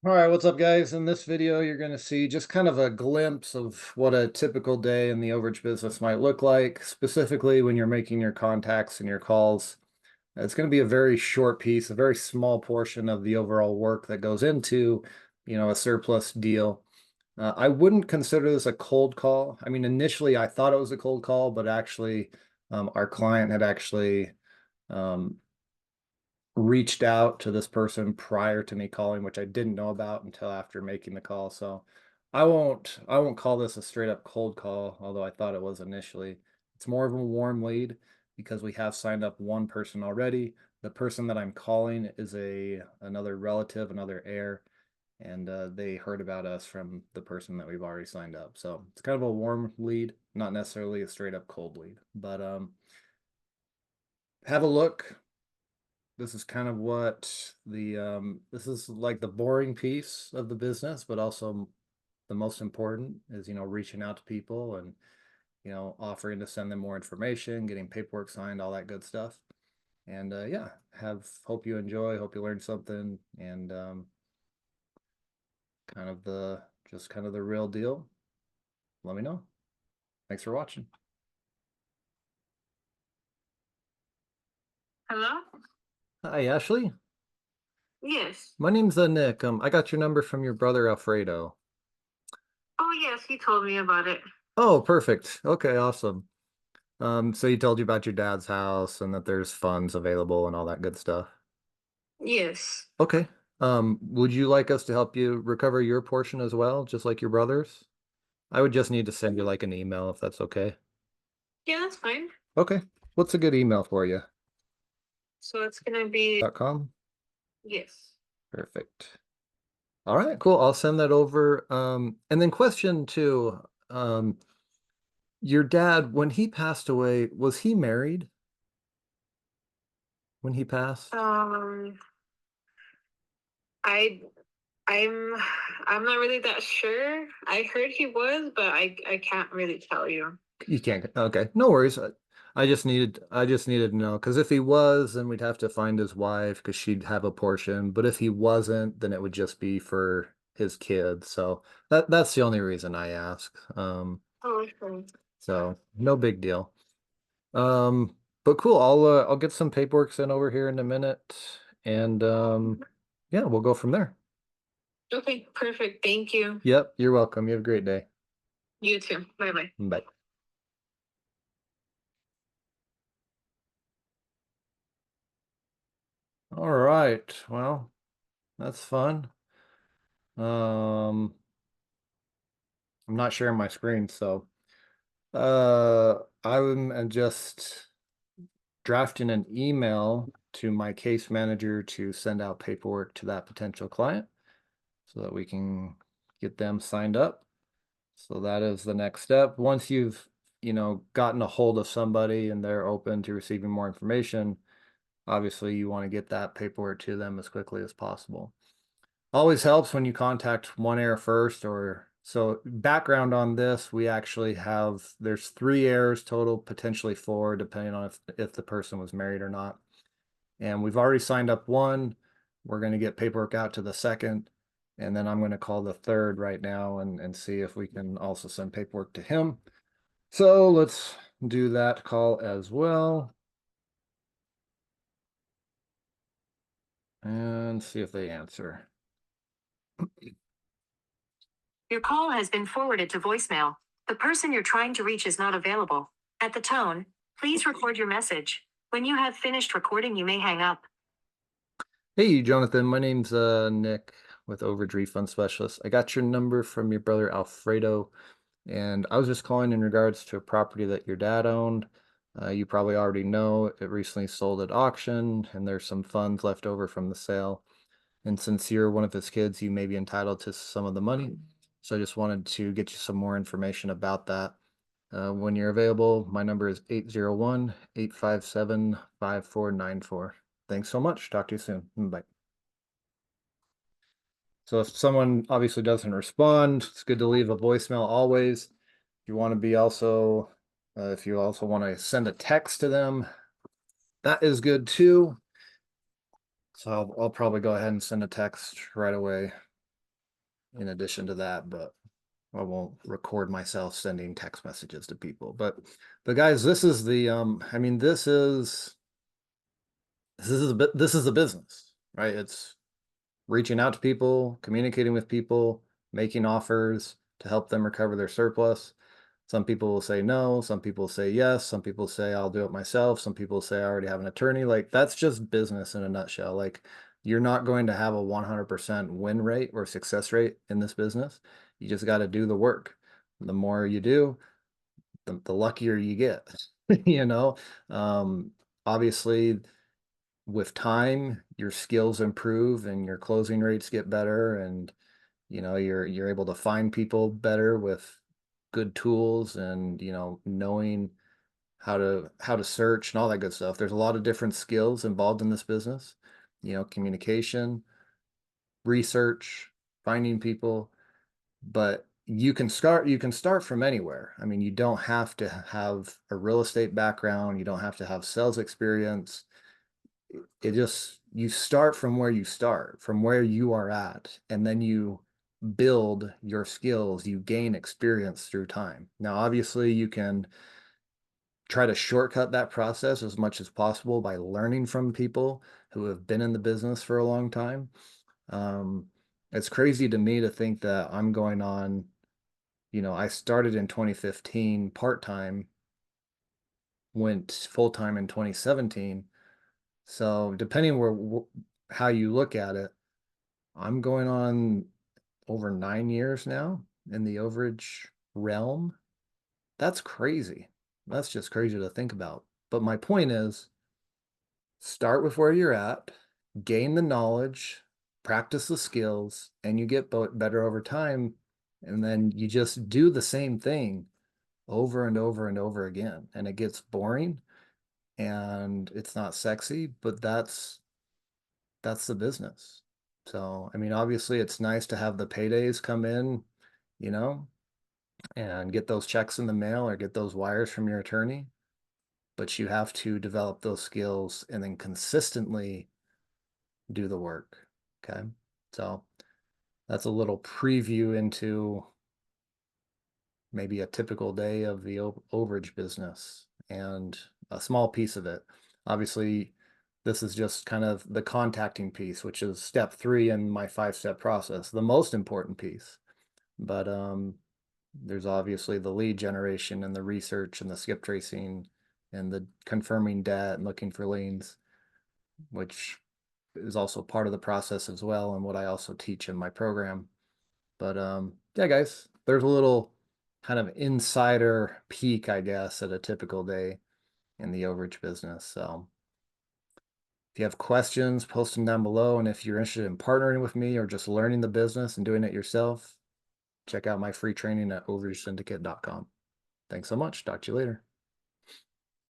All right, what's up, guys? In this video, you're going to see just kind of a glimpse of what a typical day in the overage business might look like, specifically when you're making your contacts and your calls. It's going to be a very short piece, a very small portion of the overall work that goes into, a surplus deal. I wouldn't consider this a cold call. I mean, initially I thought it was a cold call, but actually, our client had actually um, reached out to this person prior to me calling, which I didn't know about until after making the call. So I won't call this a straight up cold call, although I thought it was initially. It's more of a warm lead because we have signed up one person already. The person that I'm calling is another relative, another heir, and they heard about us from the person that we've already signed up. So it's kind of a warm lead, not necessarily a straight up cold lead. But have a look. This is kind of what this is like the boring piece of the business, but also the most important is, reaching out to people and, offering to send them more information, getting paperwork signed, all that good stuff. And yeah, hope you enjoy, hope you learned something, and kind of the real deal. Let me know. Thanks for watching. Hello? Hi, Ashley. Yes. My name's Nick. I got your number from your brother Alfredo. Oh, yes, he told me about it. Oh, perfect. Okay, awesome. So he told you about your dad's house and that there's funds available and all that good stuff. Yes. Okay. Would you like us to help you recover your portion as well, just like your brother's? I would just need to send you like an email if that's okay. Yeah, that's fine. Okay. What's a good email for you? So it's gonna be, .com? yes. Perfect. All right, cool. I'll send that over. And then question two, your dad, when he passed away, was he married when he passed? Um, I, I'm, I'm not really that sure. I heard he was, but I can't really tell you. You can't. Okay, no worries. I just needed to know because if he was, then we'd have to find his wife because she'd have a portion. But if he wasn't, then it would just be for his kids. So that's the only reason I ask. Oh, okay. So no big deal. But cool. I'll get some paperwork sent over here in a minute, and yeah, we'll go from there. Okay, perfect. Thank you. Yep, you're welcome. You have a great day. You too. Bye bye. Bye. All right. Well, that's fun. Um. I'm not sharing my screen, so I'm just drafting an email to my case manager to send out paperwork to that potential client so that we can get them signed up. So that is the next step. Once you've, gotten a hold of somebody and they're open to receiving more information, obviously you want to get that paperwork to them as quickly as possible. Always helps when you contact one heir first, or so background on this, we actually have there's three heirs total, potentially four, depending on if the person was married or not. And we've already signed up one. We're going to get paperwork out to the second, and then I'm going to call the third right now and see if we can also send paperwork to him. So let's do that call as well and see if they answer. Your call has been forwarded to voicemail. The person you're trying to reach is not available. At the tone, please record your message. When you have finished recording, you may hang up. Hey, Jonathan, my name's Nick with Overage Refund Specialist. I got your number from your brother Alfredo, and I was just calling in regards to a property that your dad owned. You probably already know it recently sold at auction, and there's some funds left over from the sale. And since you're one of his kids, you may be entitled to some of the money. So I just wanted to get you some more information about that. When you're available, my number is 801-857-5494. Thanks so much. Talk to you soon. Bye. So if someone obviously doesn't respond, it's good to leave a voicemail always. If you want to be also, if you also want to send a text to them, that is good too. So I'll probably go ahead and send a text right away. in addition to that, but I won't record myself sending text messages to people. But guys, this is the I mean, this is a business, right? It's reaching out to people, communicating with people, making offers to help them recover their surplus. Some people will say no, some people say yes, some people say I'll do it myself, some people say I already have an attorney. Like that's just business in a nutshell. Like you're not going to have a 100% win rate or success rate in this business. You just got to do the work. The more you do, the luckier you get. you know, um, obviously with time, your skills improve and your closing rates get better, and you're able to find people better with good tools, and knowing how to search and all that good stuff. There's a lot of different skills involved in this business, communication, research, finding people, but you can start from anywhere. I mean, you don't have to have a real estate background, you don't have to have sales experience. It just you start from where you start, from where you are at, and then you build your skills, you gain experience through time. Now, obviously, you can try to shortcut that process as much as possible by learning from people who have been in the business for a long time. Um, it's crazy to me to think that I'm going on, I started in 2015 part-time, went full-time in 2017. So depending how you look at it, I'm going on over 9 years now in the overage realm. That's crazy. That's just crazy to think about. But my point is, start with where you're at, gain the knowledge, practice the skills, and you get better over time. And then you just do the same thing over and over and over again. And it gets boring and it's not sexy, but that's the business. So, I mean, obviously it's nice to have the paydays come in, you know, and get those checks in the mail or get those wires from your attorney, but you have to develop those skills and then consistently do the work. Okay. So that's a little preview into maybe a typical day of the overage business and a small piece of it. Obviously, this is just kind of the contacting piece, which is step 3 in my 5-step process, the most important piece. But there's obviously the lead generation and the research and the skip tracing and the confirming debt and looking for liens, which is also part of the process as well, and what I also teach in my program. But yeah, guys, there's a little kind of insider peek, I guess, at a typical day in the overage business. So if you have questions, post them down below. And if you're interested in partnering with me or just learning the business and doing it yourself, check out my free training at overagesyndicate.com. Thanks so much. Talk to you later.